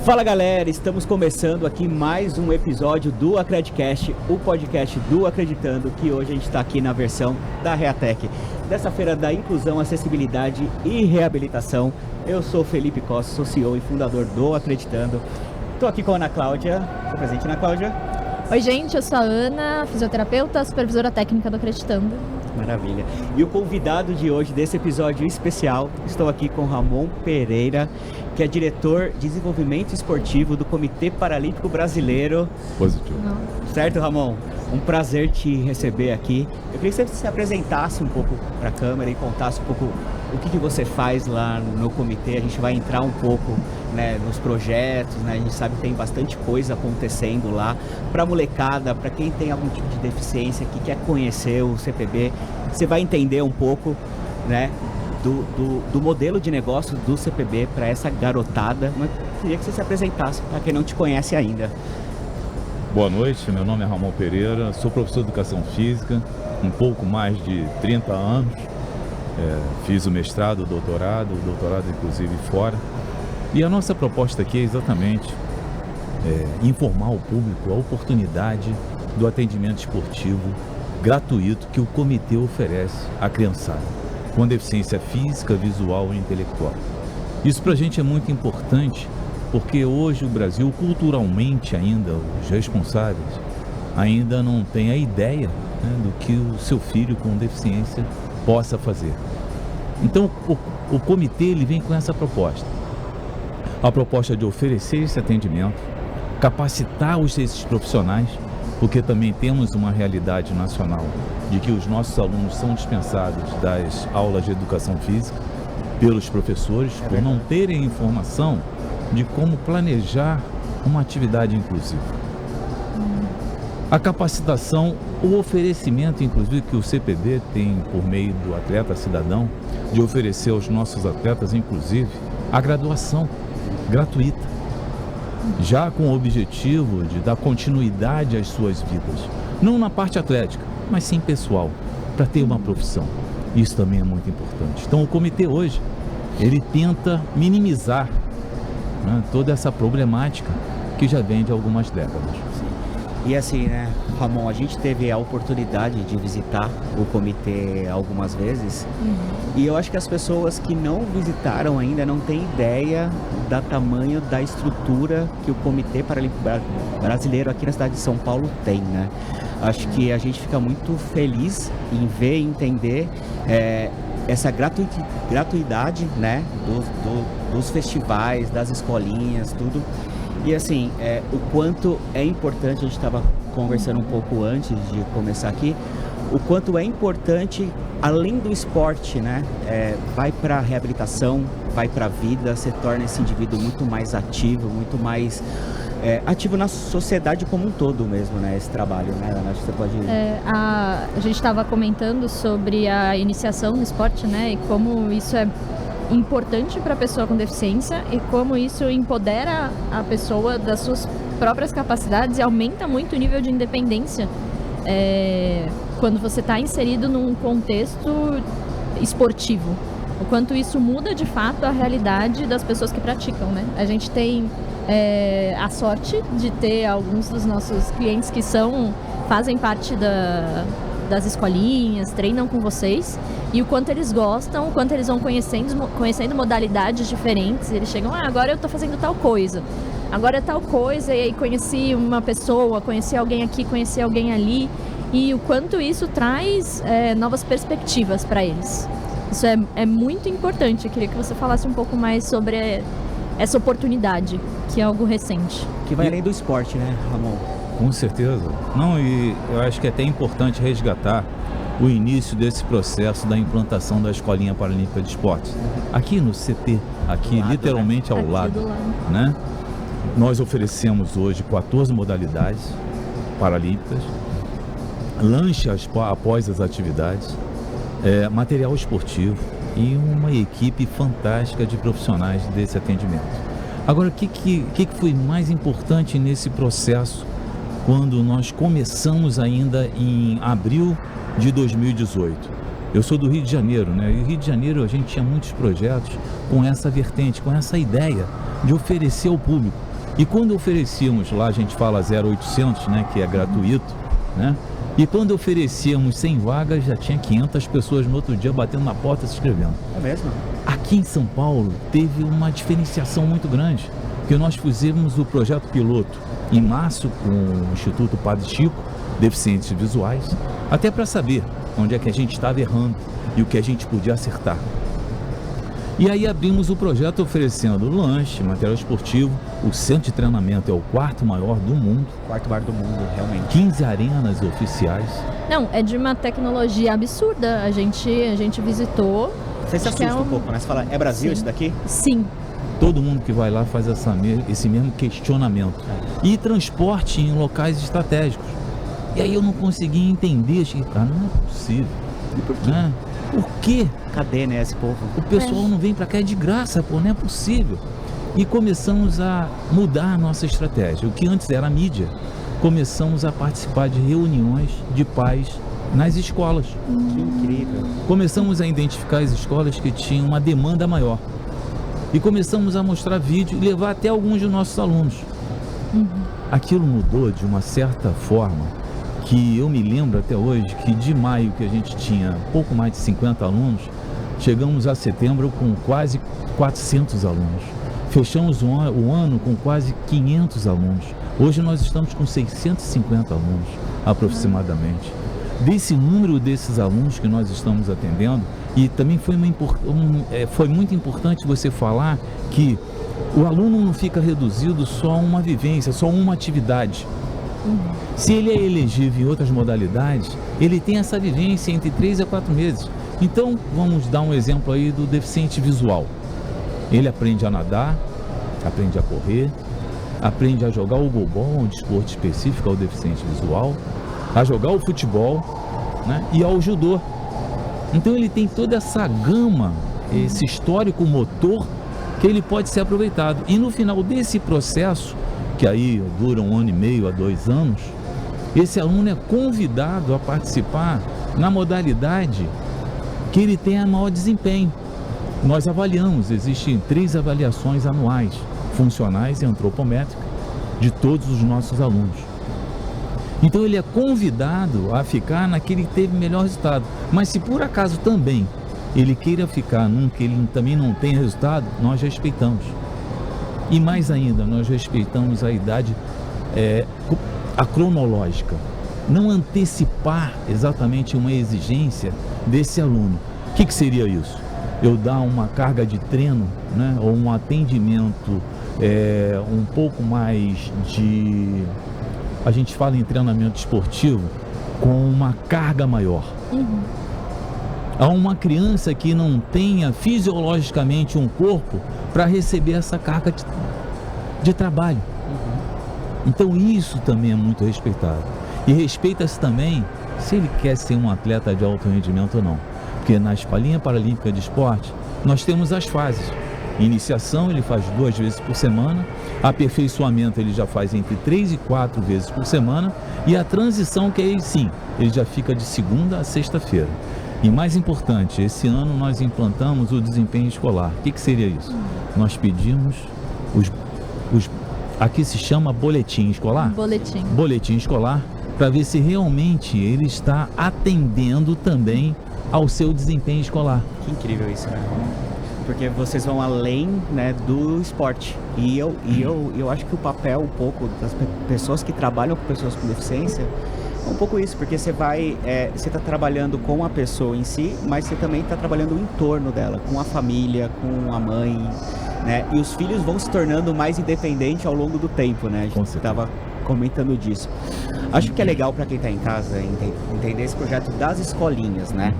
Fala galera, estamos começando aqui mais um episódio do Acredcast, o podcast do Acreditando, que hoje a gente está aqui na versão da Reatec, dessa feira da inclusão, acessibilidade e reabilitação. Eu sou Felipe Costa, sou CEO e fundador do Acreditando. Estou aqui com a Ana Cláudia. Estou presente, Ana Cláudia. Oi gente, eu sou a Ana, fisioterapeuta, supervisora técnica do Acreditando. Maravilha. E o convidado de hoje, desse episódio especial, estou aqui com Ramon Pereira, que é diretor de desenvolvimento esportivo do Comitê Paralímpico Brasileiro. Positivo. Não. Certo, Ramon? Um prazer te receber aqui. Eu queria que você se apresentasse um pouco para a câmera e contasse um pouco o que você faz lá no comitê. A gente vai entrar um pouco, né, nos projetos, né? A gente sabe que tem bastante coisa acontecendo lá para a molecada, para quem tem algum tipo de deficiência, que quer conhecer o CPB. Você vai entender um pouco, né, do modelo de negócio do CPB para essa garotada. Mas eu queria que você se apresentasse para quem não te conhece ainda. Boa noite, meu nome é Ramon Pereira, sou professor de Educação Física, um pouco mais de 30 anos, fiz o mestrado, o doutorado inclusive fora, e a nossa proposta aqui é exatamente informar ao público a oportunidade do atendimento esportivo gratuito que o comitê oferece à criançada, com deficiência física, visual e intelectual. Isso para a gente é muito importante, porque hoje o Brasil, culturalmente ainda, os responsáveis, ainda não tem a ideia, né, do que o seu filho com deficiência possa fazer. Então o comitê ele vem com essa proposta. A proposta de oferecer esse atendimento, capacitar esses profissionais, porque também temos uma realidade nacional de que os nossos alunos são dispensados das aulas de educação física pelos professores, por não terem informação de como planejar uma atividade inclusiva. A capacitação, o oferecimento, inclusive, que o CPB tem por meio do atleta cidadão, de oferecer aos nossos atletas, inclusive, a graduação gratuita, já com o objetivo de dar continuidade às suas vidas, não na parte atlética, mas sim pessoal, para ter uma profissão. Isso também é muito importante. Então o comitê hoje, ele tenta minimizar, né, toda essa problemática que já vem de algumas décadas. E assim, né, Ramon, a gente teve a oportunidade de visitar o comitê algumas vezes, e eu acho que as pessoas que não visitaram ainda não têm ideia do tamanho da estrutura que o Comitê Paralímpico Brasileiro aqui na cidade de São Paulo tem, né? Acho que a gente fica muito feliz em ver e entender essa gratuidade, né, dos festivais, das escolinhas, tudo. E assim, o quanto é importante, a gente estava conversando um pouco antes de começar aqui, o quanto é importante, além do esporte, né, vai para a reabilitação, vai para a vida, se torna esse indivíduo muito mais ativo, muito mais ativo na sociedade como um todo mesmo, né, esse trabalho, né, Ana? Acho que você pode... A gente estava comentando sobre a iniciação no esporte, né, e como isso é importante para a pessoa com deficiência e como isso empodera a pessoa das suas próprias capacidades e aumenta muito o nível de independência quando você está inserido num contexto esportivo. O quanto isso muda de fato a realidade das pessoas que praticam, né? A gente tem a sorte de ter alguns dos nossos clientes que fazem parte das escolinhas, treinam com vocês, e o quanto eles gostam, o quanto eles vão conhecendo modalidades diferentes. Eles chegam, agora eu tô fazendo tal coisa, agora é tal coisa, e aí conheci uma pessoa, conheci alguém aqui, conheci alguém ali, e o quanto isso traz novas perspectivas para eles. Isso é muito importante. Eu queria que você falasse um pouco mais sobre essa oportunidade, que é algo recente. Que vai além do esporte, né, Ramon? Com certeza. Não, e eu acho que é até importante resgatar o início desse processo da implantação da Escolinha Paralímpica de Esportes. Aqui no CT, aqui lado, literalmente ao lado, né? Nós oferecemos hoje 14 modalidades paralímpicas, lanche após as atividades, material esportivo e uma equipe fantástica de profissionais desse atendimento. Agora, o que foi mais importante nesse processo quando nós começamos ainda em abril de 2018? Eu sou do Rio de Janeiro, né? E no Rio de Janeiro a gente tinha muitos projetos com essa vertente, com essa ideia de oferecer ao público E quando oferecíamos, lá a gente fala 0800, né, que é gratuito, né? E quando oferecíamos 100 vagas, já tinha 500 pessoas no outro dia batendo na porta se inscrevendo. É mesmo? Aqui em São Paulo teve uma diferenciação muito grande, porque nós fizemos o projeto piloto em março com o Instituto Padre Chico, Deficientes Visuais, até para saber onde é que a gente estava errando e o que a gente podia acertar. E aí abrimos o projeto oferecendo lanche, material esportivo, o centro de treinamento é o 4º maior do mundo. 4º maior do mundo, realmente. 15 arenas oficiais. Não, é de uma tecnologia absurda. A gente visitou. Você se assusta um pouco, né? Você fala, é Brasil Sim. isso daqui? Sim. Todo mundo que vai lá faz esse mesmo questionamento. E transporte em locais estratégicos. E aí eu não conseguia entender, não é possível. E por quê? Né? Por quê? Cadê, né, esse povo? O pessoal não vem para cá, é de graça, pô, não é possível. E começamos a mudar a nossa estratégia. O que antes era mídia, começamos a participar de reuniões de pais nas escolas. Que incrível. Começamos a identificar as escolas que tinham uma demanda maior. E começamos a mostrar vídeo e levar até alguns dos nossos alunos. Aquilo mudou de uma certa forma que eu me lembro até hoje que de maio, que a gente tinha pouco mais de 50 alunos, chegamos a setembro com quase 400 alunos. Fechamos o ano com quase 500 alunos. Hoje nós estamos com 650 alunos aproximadamente. Desse número desses alunos que nós estamos atendendo, e também foi muito importante você falar que o aluno não fica reduzido só a uma vivência, só a uma atividade. Se ele é elegível em outras modalidades, ele tem essa vivência entre 3 a 4 meses. Então, vamos dar um exemplo aí do deficiente visual. Ele aprende a nadar, aprende a correr, aprende a jogar o goalball, um desporto específico ao deficiente visual, a jogar o futebol, né, e ao judô. Então ele tem toda essa gama, esse histórico motor que ele pode ser aproveitado. E no final desse processo, que aí dura 1 ano e meio a 2 anos, esse aluno é convidado a participar na modalidade que ele tenha maior desempenho. Nós avaliamos, existem 3 avaliações anuais, funcionais e antropométricas, de todos os nossos alunos. Então ele é convidado a ficar naquele que teve melhor resultado. Mas se por acaso também ele queira ficar num que ele também não tem resultado, nós respeitamos. E mais ainda, nós respeitamos a idade, a cronológica. Não antecipar exatamente uma exigência desse aluno. O que seria isso? Eu dar uma carga de treino, né, ou um atendimento um pouco mais de... A gente fala em treinamento esportivo com uma carga maior. A uma criança que não tenha fisiologicamente um corpo para receber essa carga de trabalho. Então isso também é muito respeitado. E respeita-se também se ele quer ser um atleta de alto rendimento ou não. Porque na Escolinha Paralímpica de Esporte nós temos as fases. Iniciação ele faz 2 vezes por semana, aperfeiçoamento ele já faz entre 3 e 4 vezes por semana, e a transição, que aí sim, ele já fica de segunda a sexta-feira. E mais importante, esse ano nós implantamos o desempenho escolar. O que seria isso? Nós pedimos aqui se chama boletim escolar? Boletim escolar, para ver se realmente ele está atendendo também ao seu desempenho escolar. Que incrível isso, né? Porque vocês vão além, né, do esporte. E eu acho que o papel um pouco das pessoas que trabalham com pessoas com deficiência é um pouco isso, porque você está trabalhando com a pessoa em si, mas você também está trabalhando o entorno dela, com a família, com a mãe, né? E os filhos vão se tornando mais independentes ao longo do tempo, né? A gente estava comentando disso. Acho que é legal para quem está em casa entender esse projeto das escolinhas, né?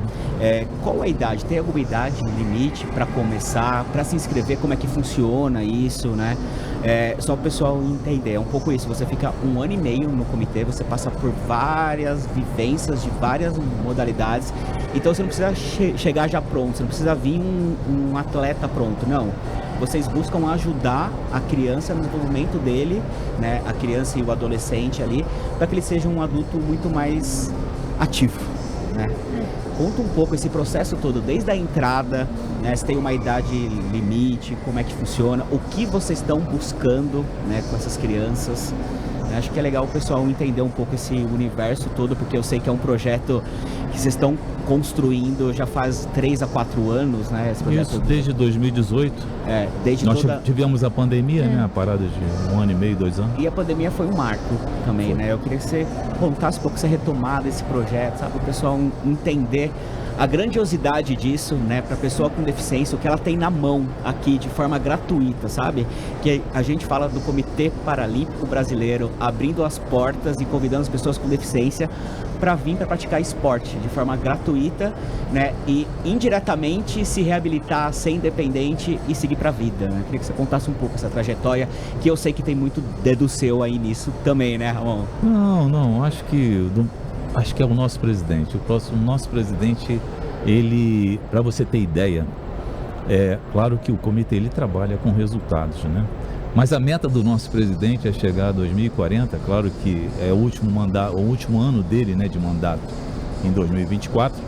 Qual a idade? Tem alguma idade limite para começar, para se inscrever? Como é que funciona isso, né? Só o pessoal entender, é um pouco isso. Você fica 1 ano e meio no comitê, você passa por várias vivências de várias modalidades. Então você não precisa chegar já pronto, você não precisa vir um atleta pronto, não. Vocês buscam ajudar a criança no desenvolvimento dele, né, a criança e o adolescente ali, para que ele seja um adulto muito mais ativo, né? Conta um pouco esse processo todo, desde a entrada, né? Se tem uma idade limite, como é que funciona, o que vocês estão buscando, né, com essas crianças. Acho que é legal o pessoal entender um pouco esse universo todo, porque eu sei que é um projeto que vocês estão construindo já faz 3 a 4 anos, né? Esse projeto. Isso, desde 2018. Desde Nós toda... tivemos a pandemia, né? A parada de 1 ano e meio, 2 anos. E a pandemia foi um marco também, né? Eu queria que você contasse um pouco essa retomada desse projeto, sabe? O pessoal entender a grandiosidade disso, né, para a pessoa com deficiência, o que ela tem na mão aqui de forma gratuita, sabe? Que a gente fala do Comitê Paralímpico Brasileiro abrindo as portas e convidando as pessoas com deficiência para vir para praticar esporte de forma gratuita, né, e indiretamente se reabilitar, ser independente e seguir para a vida, né? Queria que você contasse um pouco essa trajetória, que eu sei que tem muito dedo seu aí nisso também, né, Ramon? Não, acho que é o nosso presidente. O nosso presidente, ele, para você ter ideia, claro que o comitê ele trabalha com resultados, né? Mas a meta do nosso presidente é chegar a 2040, claro que é o último ano dele, né, de mandato, em 2024.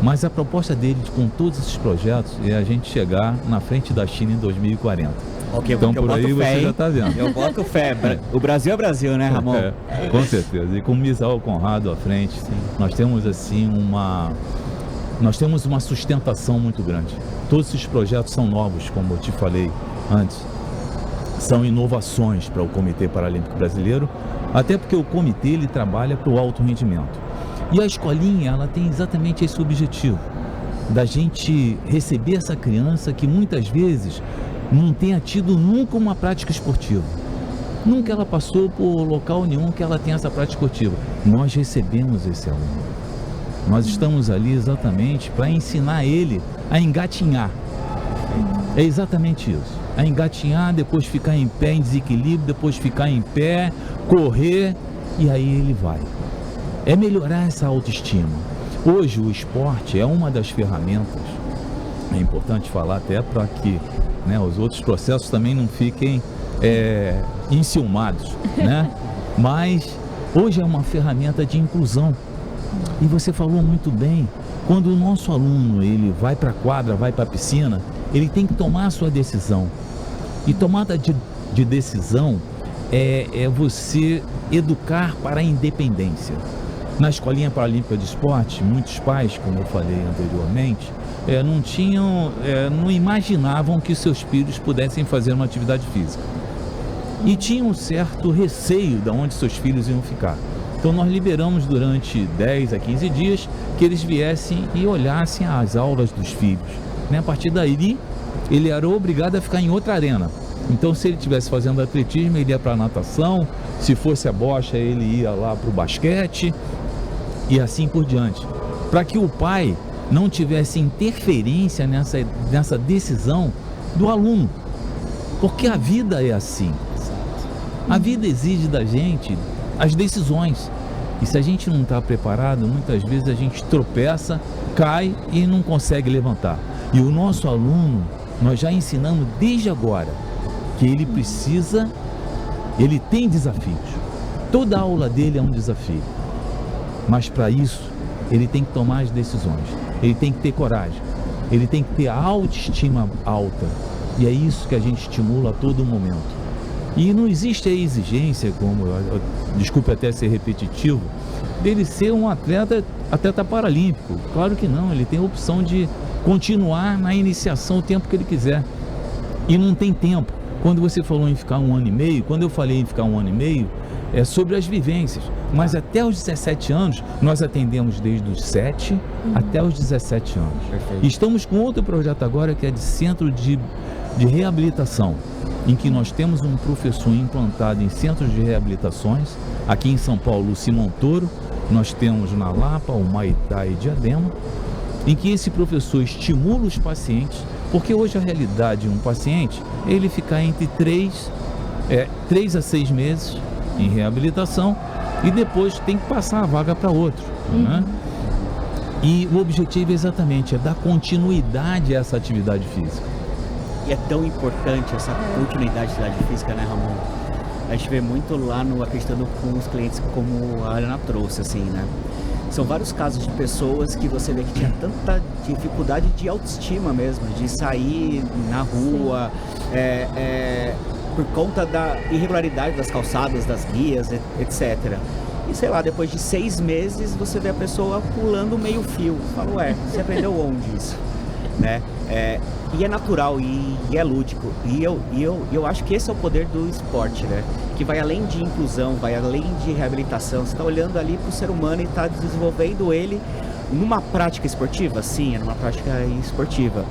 Mas a proposta dele, com todos esses projetos, é a gente chegar na frente da China em 2040. Okay, então por aí você já está vendo. Eu boto fé. O Brasil é Brasil, né, Ramon? Com certeza. E com o Misael Conrado à frente, sim, nós temos assim uma sustentação muito grande. Todos esses projetos são novos, como eu te falei antes. São inovações para o Comitê Paralímpico Brasileiro, até porque o comitê ele trabalha para o alto rendimento. E a escolinha, ela tem exatamente esse objetivo, da gente receber essa criança que muitas vezes não tenha tido nunca uma prática esportiva. Nunca ela passou por local nenhum que ela tenha essa prática esportiva. Nós recebemos esse aluno. Nós estamos ali exatamente para ensinar ele a engatinhar. É exatamente isso. A engatinhar, depois ficar em pé em desequilíbrio, depois ficar em pé, correr, e aí ele vai. É melhorar essa autoestima. Hoje o esporte é uma das ferramentas, é importante falar até para que, né, os outros processos também não fiquem enciumados, né? Mas hoje é uma ferramenta de inclusão. E você falou muito bem, quando o nosso aluno ele vai para a quadra, vai para a piscina, ele tem que tomar a sua decisão. E tomada de decisão é você educar para a independência. Na Escolinha Paralímpica de Esporte, muitos pais, como eu falei anteriormente, não imaginavam que seus filhos pudessem fazer uma atividade física. E tinham um certo receio de onde seus filhos iam ficar. Então nós liberamos durante 10 a 15 dias que eles viessem e olhassem as aulas dos filhos, né? A partir daí, ele era obrigado a ficar em outra arena. Então se ele estivesse fazendo atletismo, ele ia para a natação, se fosse a bocha, ele ia lá para o basquete e assim por diante. Para que o pai não tivesse interferência nessa decisão do aluno. Porque a vida é assim. A vida exige da gente as decisões. E se a gente não está preparado, muitas vezes a gente tropeça, cai e não consegue levantar. E o nosso aluno, nós já ensinamos desde agora que ele tem desafios. Toda aula dele é um desafio. Mas para isso, ele tem que tomar as decisões. Ele tem que ter coragem. Ele tem que ter a autoestima alta. E é isso que a gente estimula a todo momento. E não existe a exigência, desculpe até ser repetitivo, dele ser um atleta paralímpico. Claro que não, ele tem a opção de continuar na iniciação o tempo que ele quiser. E não tem tempo. Quando você falou em ficar 1 ano e meio, quando eu falei em ficar 1 ano e meio, é sobre as vivências. Mas até os 17 anos, nós atendemos desde os 7 até os 17 anos. Perfeito. E estamos com outro projeto agora que é de centro de reabilitação, em que nós temos um professor implantado em centros de reabilitações, aqui em São Paulo, o Simão Toro, nós temos na Lapa, Humaitá e Diadema, em que esse professor estimula os pacientes, porque hoje a realidade de um paciente é ele ficar entre 3 a 6 meses em reabilitação e depois tem que passar a vaga para outro, né? E o objetivo exatamente é dar continuidade a essa atividade física. E é tão importante essa continuidade da atividade física, né, Ramon? A gente vê muito lá no Acreditando com os clientes, como a Ana trouxe, assim, né? São vários casos de pessoas que você vê que tinha tanta dificuldade de autoestima mesmo, de sair na rua, por conta da irregularidade das calçadas, das guias, etc. E sei lá, depois de 6 meses você vê a pessoa pulando meio fio. Fala, ué, você aprendeu onde isso? Né? E é natural e é lúdico. E eu acho que esse é o poder do esporte, né? Que vai além de inclusão, vai além de reabilitação. Você está olhando ali para o ser humano e está desenvolvendo ele numa prática esportiva? Sim, é numa prática esportiva.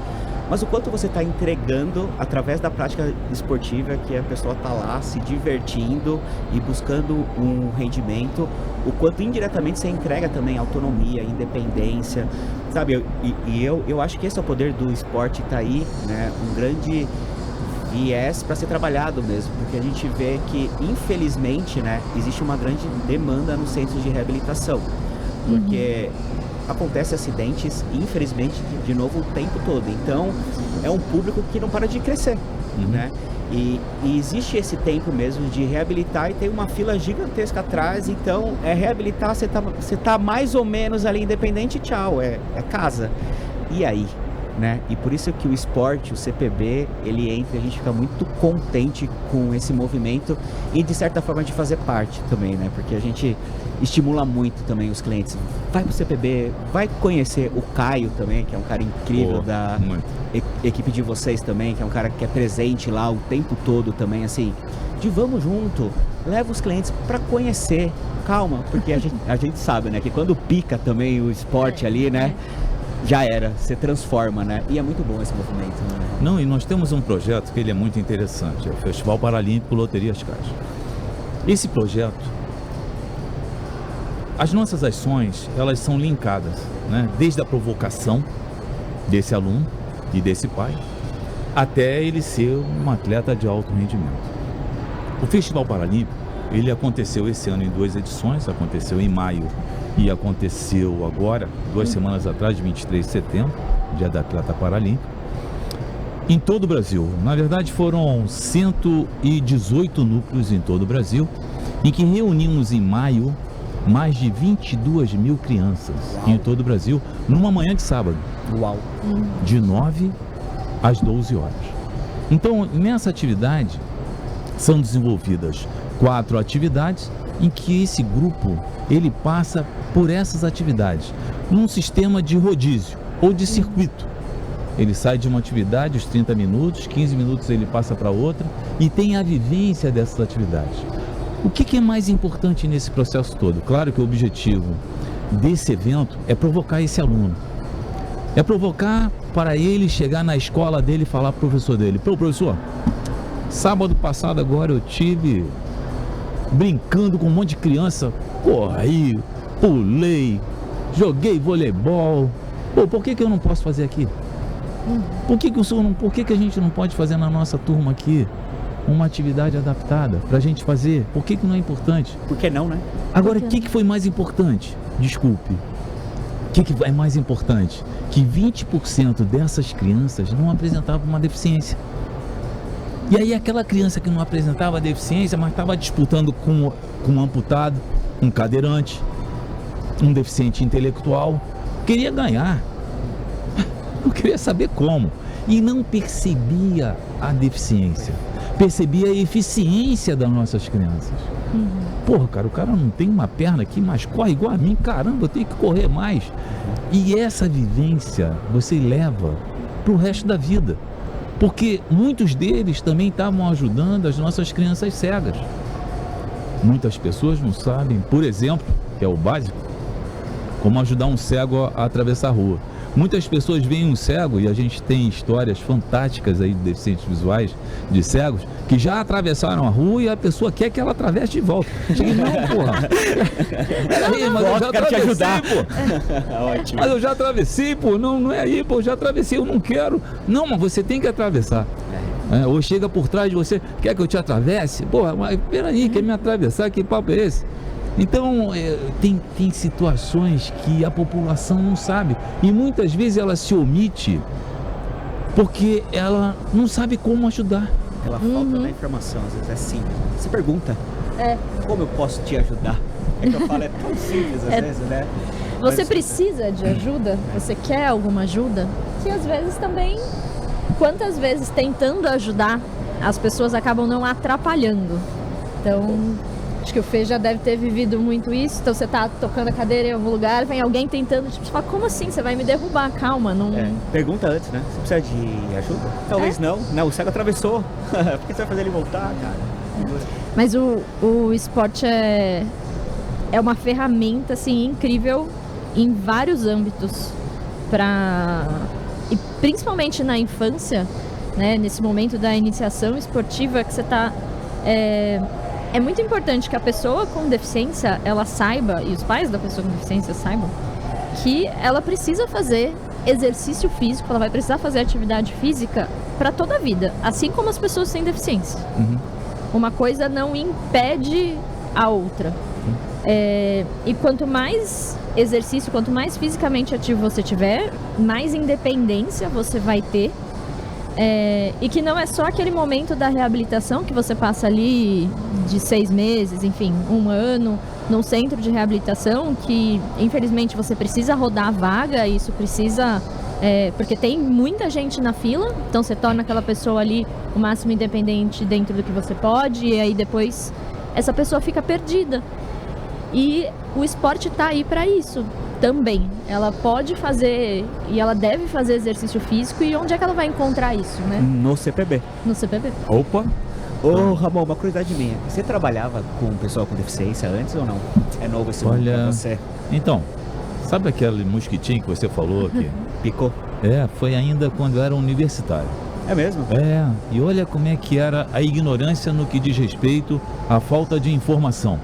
Mas o quanto você está entregando através da prática esportiva, que a pessoa está lá se divertindo e buscando um rendimento, o quanto indiretamente você entrega também autonomia, independência, sabe? Eu acho que esse é o poder do esporte, tá aí, né? Um grande viés para ser trabalhado mesmo, porque a gente vê que, infelizmente, né, existe uma grande demanda no centro de reabilitação, porque acontecem acidentes, infelizmente, de novo, o tempo todo. Então, é um público que não para de crescer, né? E existe esse tempo mesmo de reabilitar e tem uma fila gigantesca atrás. Então, reabilitar, você tá mais ou menos ali independente, tchau, é casa. E aí? Né? E por isso que o esporte, o CPB, ele entra, a gente fica muito contente com esse movimento e de certa forma de fazer parte também, né? Porque a gente estimula muito também os clientes. Vai pro CPB, vai conhecer o Caio também, que é um cara incrível da equipe de vocês também, que é um cara que é presente lá o tempo todo também, assim, de vamos junto, leva os clientes para conhecer, calma, porque a gente sabe, né, que quando pica também o esporte ali, né, já era, você transforma, né? E é muito bom esse movimento, né? Não, e nós temos um projeto que ele é muito interessante, é o Festival Paralímpico Loterias Caixa. Esse projeto, as nossas ações, elas são linkadas, né? Desde a provocação desse aluno e desse pai, até ele ser um atleta de alto rendimento. O Festival Paralímpico, ele aconteceu esse ano em 2 edições, aconteceu em maio e aconteceu agora, 2 semanas atrás, de 23 de setembro, dia da atleta paralímpica, em todo o Brasil. Na verdade, foram 118 núcleos em todo o Brasil, em que reunimos em maio mais de 22 mil crianças. Uau. Em todo o Brasil, numa manhã de sábado. Uau. De 9 às 12 horas. Então, nessa atividade, são desenvolvidas 4 atividades em que esse grupo, ele passa por essas atividades, num sistema de rodízio ou de circuito. Ele sai de uma atividade, os 30 minutos, 15 minutos ele passa para outra e tem a vivência dessas atividades. O que é mais importante nesse processo todo? Claro que o objetivo desse evento é provocar esse aluno. É provocar para ele chegar na escola dele e falar para o professor dele: pô, professor, sábado passado agora eu tive brincando com um monte de criança, corri, pulei, joguei voleibol. Pô, por que eu não posso fazer aqui? Por que a gente não pode fazer na nossa turma aqui uma atividade adaptada pra gente fazer? Por que não é importante? Por que não, né? Agora, o que foi mais importante? Desculpe. O que é mais importante? Que 20% dessas crianças não apresentavam uma deficiência. E aí aquela criança que não apresentava deficiência, mas estava disputando com um amputado, um cadeirante, um deficiente intelectual, queria ganhar. Não queria saber como. E não percebia a deficiência. Percebia a eficiência das nossas crianças. Porra, cara, o cara não tem uma perna aqui, mas corre igual a mim. Caramba, eu tenho que correr mais. E essa vivência você leva para o resto da vida. Porque muitos deles também estavam ajudando as nossas crianças cegas. Muitas pessoas não sabem, por exemplo, que é o básico, como ajudar um cego a atravessar a rua. Muitas pessoas veem um cego, e a gente tem histórias fantásticas aí de deficientes visuais, de cegos, que já atravessaram a rua e a pessoa quer que ela atravesse de volta. Cheguei, não, porra. Peraí, mas eu já atravessei, pô. Ótimo. Mas eu já atravessei, pô. Não é aí, pô. Eu já atravessei, eu não quero. Não, mas você tem que atravessar. Ou chega por trás de você, quer que eu te atravesse? Porra, mas peraí, quer me atravessar? Que papo é esse? Então, tem situações que a população não sabe. E muitas vezes ela se omite porque ela não sabe como ajudar. Ela falta da informação, às vezes é simples. Você pergunta, como eu posso te ajudar? É que eu falo, é tão simples às vezes, né? Você precisa de ajuda? Você quer alguma ajuda? Que às vezes também, quantas vezes tentando ajudar, as pessoas acabam não atrapalhando. Então, acho que o Fê já deve ter vivido muito isso. Então você tá tocando a cadeira em algum lugar, vem alguém tentando, tipo, você fala, como assim? Você vai me derrubar? Calma, não... Pergunta antes, né? Você precisa de ajuda? Talvez não. Não, o cego atravessou. Por que você vai fazer ele voltar, cara? Mas o esporte é uma ferramenta, assim, incrível em vários âmbitos. E principalmente na infância, né? Nesse momento da iniciação esportiva que você tá... É muito importante que a pessoa com deficiência, ela saiba, e os pais da pessoa com deficiência saibam, que ela precisa fazer exercício físico, ela vai precisar fazer atividade física para toda a vida, assim como as pessoas sem deficiência. Uma coisa não impede a outra. E quanto mais exercício, quanto mais fisicamente ativo você tiver, mais independência você vai ter. E que não é só aquele momento da reabilitação que você passa ali de 6 meses, enfim, 1 ano, num centro de reabilitação, que infelizmente você precisa rodar a vaga, isso precisa... porque tem muita gente na fila, então você torna aquela pessoa ali o máximo independente dentro do que você pode, e aí depois essa pessoa fica perdida. E o esporte tá aí para isso também. Ela pode fazer e ela deve fazer exercício físico, e onde é que ela vai encontrar isso, né? No CPB. No CPB. Opa! Ô, Ramon, uma curiosidade minha. Você trabalhava com pessoal com deficiência antes ou não? É novo esse mundo pra você? Então, sabe aquele mosquitinho que você falou aqui? Picou? Foi ainda quando eu era universitário. É mesmo? E olha como é que era a ignorância no que diz respeito à falta de informação.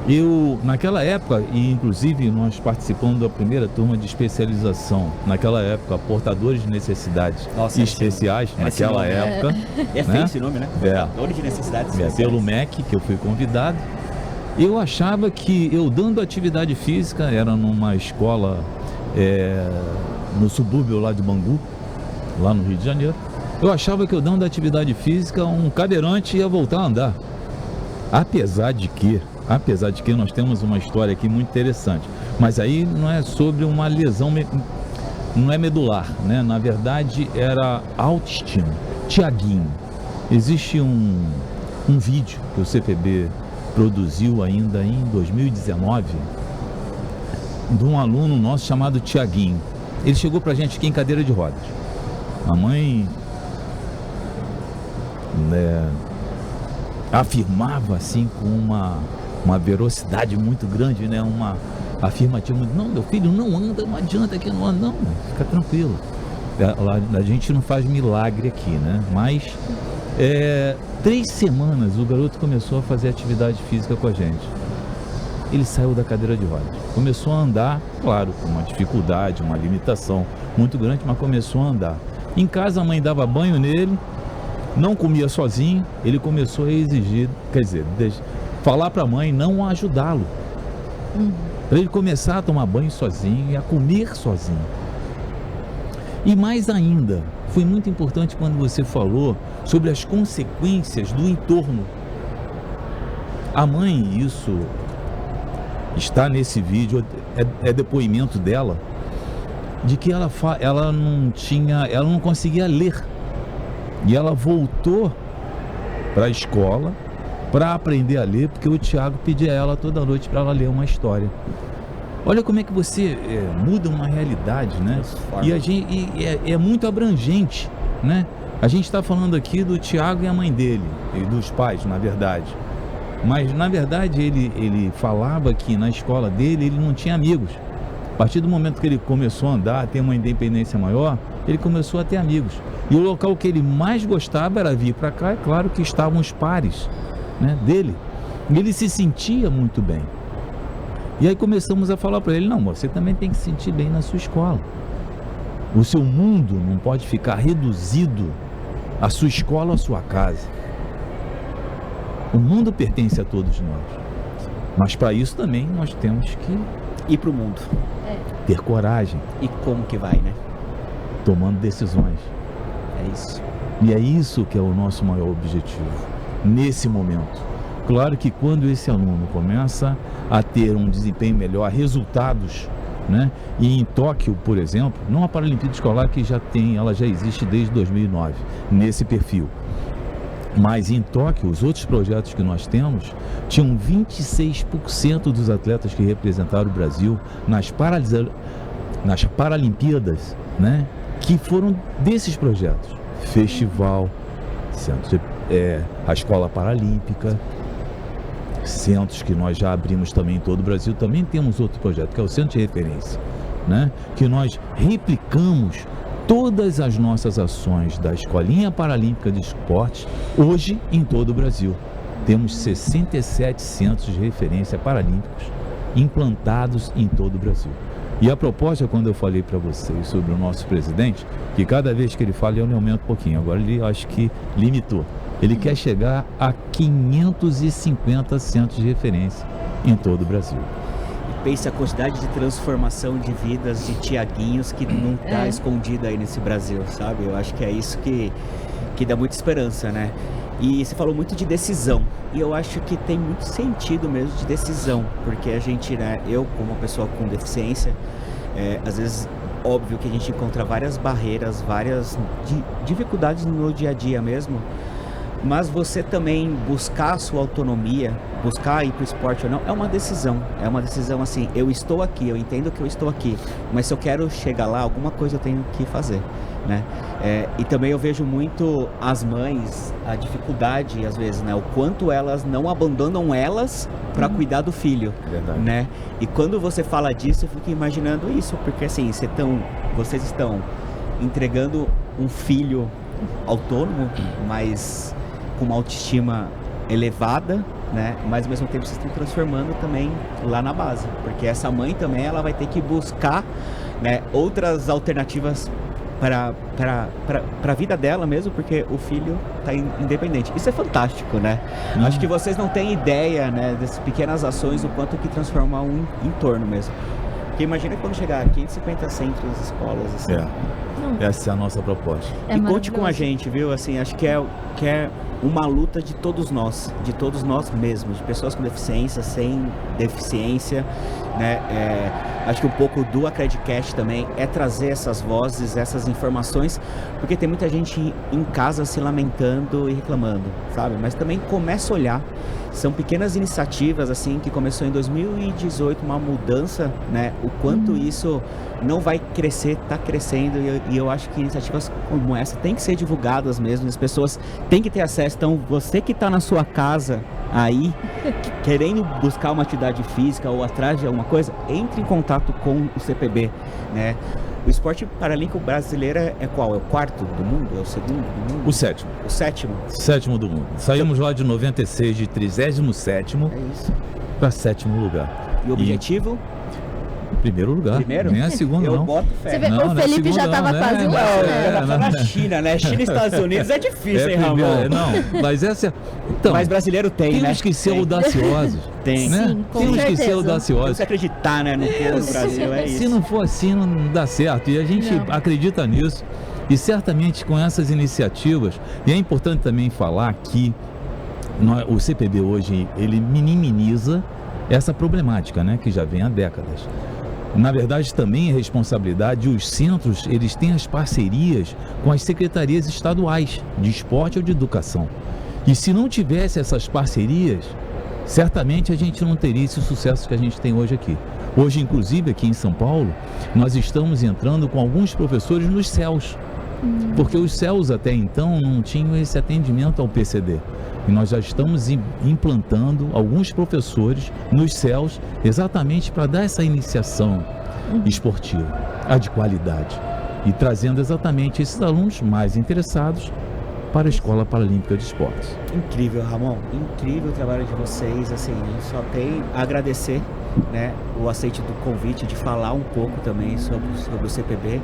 Eu, naquela época, e inclusive nós participamos da primeira turma de especialização, naquela época, portadores de necessidades especiais, naquela época. Feio esse nome, né? Portadores de necessidades especiais. Pelo MEC, que eu fui convidado. Eu achava que eu dando atividade física, era numa escola no subúrbio lá de Bangu, lá no Rio de Janeiro, eu achava que eu dando atividade física, um cadeirante ia voltar a andar. Apesar de que nós temos uma história aqui muito interessante, mas aí não é sobre uma lesão, não é medular, né? Na verdade era autoestima. Tiaguinho, existe um vídeo que o CPB produziu ainda em 2019, de um aluno nosso chamado Tiaguinho. Ele chegou pra gente aqui em cadeira de rodas. A mãe afirmava assim com uma velocidade muito grande, né? Uma afirmativa, não, meu filho não anda, não adianta que não anda, não, fica tranquilo. A gente não faz milagre aqui, né? Mas 3 semanas o garoto começou a fazer atividade física com a gente. Ele saiu da cadeira de rodas, começou a andar, claro, com uma dificuldade, uma limitação muito grande, mas começou a andar. Em casa a mãe dava banho nele, não comia sozinho, ele começou a exigir, quer dizer, falar para a mãe não ajudá-lo, para ele começar a tomar banho sozinho e a comer sozinho. E mais ainda, foi muito importante quando você falou sobre as consequências do entorno. A mãe, isso está nesse vídeo, é depoimento dela, de que ela não conseguia ler. E ela voltou para a escola para aprender a ler, porque o Tiago pedia a ela toda noite para ela ler uma história. Olha como é que você muda uma realidade, né? E é muito abrangente, né? A gente está falando aqui do Tiago e a mãe dele, e dos pais, na verdade. Mas, na verdade, ele falava que na escola dele ele não tinha amigos. A partir do momento que ele começou a andar, a ter uma independência maior, ele começou a ter amigos. E o local que ele mais gostava era vir para cá, é claro que estavam os pares, né, dele. E ele se sentia muito bem. E aí começamos a falar para ele, não, você também tem que se sentir bem na sua escola. O seu mundo não pode ficar reduzido à sua escola ou à sua casa. O mundo pertence a todos nós. Mas para isso também nós temos que ir para o mundo. Ter coragem. E como que vai, né? Tomando decisões. É isso. E é isso que é o nosso maior objetivo nesse momento. Claro que quando esse aluno começa a ter um desempenho melhor, resultados, né? E em Tóquio, por exemplo, não a Paralimpíada Escolar que ela já existe desde 2009, nesse perfil. Mas em Tóquio, os outros projetos que nós temos, tinham 26% dos atletas que representaram o Brasil nas Paralimpíadas, né? Que foram desses projetos. Festival, a Escola Paralímpica, centros que nós já abrimos também em todo o Brasil. Também temos outro projeto, que é o Centro de Referência, né? Que nós replicamos todas as nossas ações da Escolinha Paralímpica de Esportes hoje em todo o Brasil. Temos 67 centros de referência paralímpicos implantados em todo o Brasil. E a proposta, quando eu falei para vocês sobre o nosso presidente, que cada vez que ele fala, ele aumenta um pouquinho. Agora ele acho que limitou. Ele quer chegar a 550 centros de referência em todo o Brasil. E pensa a quantidade de transformação de vidas de Tiaguinhos que não está escondida aí nesse Brasil, sabe? Eu acho que é isso que dá muita esperança, né? E você falou muito de decisão, e eu acho que tem muito sentido mesmo de decisão, porque a gente, né, eu como uma pessoa com deficiência, às vezes, óbvio que a gente encontra várias barreiras, várias dificuldades no dia a dia mesmo, mas você também buscar a sua autonomia, buscar ir para o esporte ou não, é uma decisão assim, eu estou aqui, eu entendo que eu estou aqui, mas se eu quero chegar lá, alguma coisa eu tenho que fazer, né? E também eu vejo muito as mães, a dificuldade às vezes, né? O quanto elas não abandonam elas para cuidar do filho, né? E quando você fala disso, eu fico imaginando isso, porque assim, vocês estão entregando um filho autônomo, mas com uma autoestima elevada, né? Mas ao mesmo tempo vocês estão transformando também lá na base, porque essa mãe também ela vai ter que buscar, né, outras alternativas para a vida dela mesmo, porque o filho está independente. Isso é fantástico, né? Acho que vocês não têm ideia, né, dessas pequenas ações, o quanto que transforma um entorno mesmo. Porque imagina quando chegar a 550 centros, escolas, assim. Essa é a nossa proposta. E conte com a gente, viu? Assim, acho que é uma luta de todos nós mesmos, de pessoas com deficiência, sem deficiência, né? Acho que um pouco do Acredicast também é trazer essas vozes, essas informações, porque tem muita gente em casa se lamentando e reclamando, sabe? Mas também começa a olhar. São pequenas iniciativas, assim, que começou em 2018, uma mudança, né? O quanto isso não vai crescer, está crescendo, e eu acho que iniciativas como essa têm que ser divulgadas mesmo, as pessoas têm que ter acesso. Então, você que está na sua casa aí, querendo buscar uma atividade física ou atrás de alguma coisa, entre em contato com o CPB, né? O esporte paralímpico brasileiro é qual? É o quarto do mundo? É o segundo do mundo? O sétimo. O sétimo? Sétimo do mundo. Saímos lá de 96, de 37º para 7º lugar. E o objetivo? Primeiro lugar. Primeiro? Nem a segunda, eu não. boto fé. Você vê, não, o Felipe já estava quase lá, né? Na China, né? China e Estados Unidos é difícil, hein, Ramon? Não, mas essa... Então, mas brasileiro tem, né? Temos que ser audaciosos. Tem. Né? Sim, com temos certeza. que ser audaciosos. Tem que acreditar, né, no povo do Brasil, é isso. Se não for assim, não dá certo. E a gente acredita nisso. E certamente com essas iniciativas, e é importante também falar que o CPB hoje, ele minimiza essa problemática, né, que já vem há décadas. Na verdade, também é responsabilidade, os centros, eles têm as parcerias com as secretarias estaduais de esporte ou de educação. E se não tivesse essas parcerias, certamente a gente não teria esse sucesso que a gente tem hoje aqui. Hoje, inclusive, aqui em São Paulo, nós estamos entrando com alguns professores nos CELs, porque os CELs até então não tinham esse atendimento ao PCD. E nós já estamos implantando alguns professores nos CELs exatamente para dar essa iniciação esportiva, a de qualidade, e trazendo exatamente esses alunos mais interessados para a Escola Paralímpica de Esportes. Incrível, Ramon, incrível o trabalho de vocês, assim, só tem a agradecer, né, o aceite do convite de falar um pouco também sobre o CPB,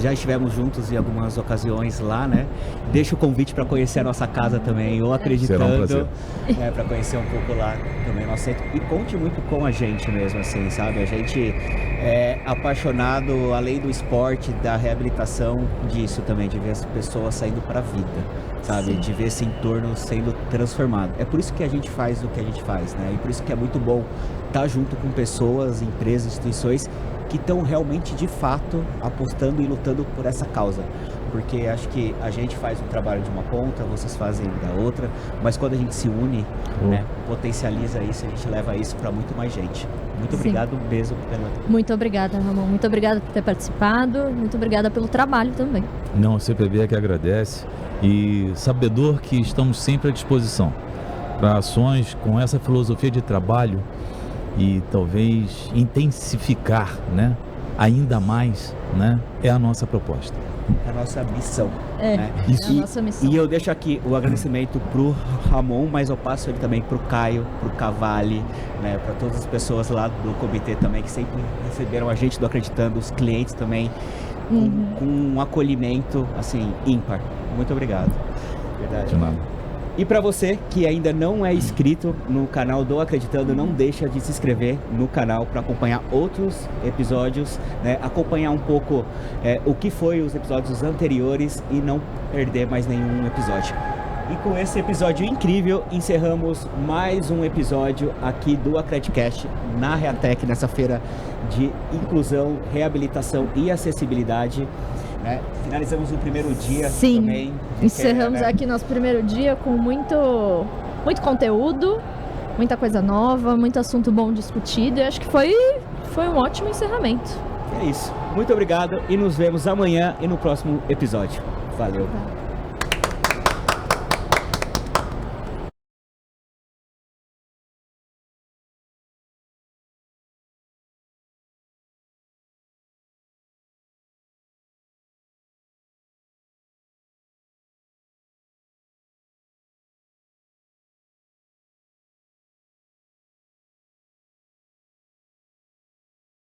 já estivemos juntos em algumas ocasiões lá, né? Deixa o convite para conhecer a nossa casa também, ou acreditando, para conhecer um pouco lá também nosso centro. E conte muito com a gente mesmo, assim, sabe? A gente é apaixonado, além do esporte, da reabilitação, disso também, de ver as pessoas saindo para a vida, sabe? Sim. De ver esse entorno sendo transformado. É por isso que a gente faz o que a gente faz, né? E por isso que é muito bom estar junto com pessoas, empresas, instituições que estão realmente, de fato, apostando e lutando por essa causa. Porque acho que a gente faz um trabalho de uma ponta, vocês fazem da outra, mas quando a gente se une, né, potencializa isso, a gente leva isso para muito mais gente. Muito obrigado mesmo pela... Muito obrigada, Ramon. Muito obrigada por ter participado. Muito obrigada pelo trabalho também. Não, a CPB é que agradece e sabedor que estamos sempre à disposição para ações com essa filosofia de trabalho e talvez intensificar, né, ainda mais, né, é a nossa proposta. É a nossa missão. É, né? é a nossa missão. E eu deixo aqui o agradecimento pro Ramon, mas eu passo ele também pro Caio, pro Cavalli, né, para todas as pessoas lá do comitê também que sempre receberam a gente do Acreditando, os clientes também, com um acolhimento assim ímpar. Muito obrigado. Verdade. De nada. E para você que ainda não é inscrito no canal do Acreditando, não deixa de se inscrever no canal para acompanhar outros episódios, né? Acompanhar um pouco o que foi os episódios anteriores e não perder mais nenhum episódio. E com esse episódio incrível, encerramos mais um episódio aqui do Acredicast na Reatec, nessa feira de inclusão, reabilitação e acessibilidade. Né? Finalizamos o primeiro dia. Sim, também. Encerramos aqui nosso primeiro dia com muito conteúdo, muita coisa nova, muito assunto bom discutido. E acho que foi um ótimo encerramento. É isso. Muito obrigado e nos vemos amanhã e no próximo episódio. Valeu.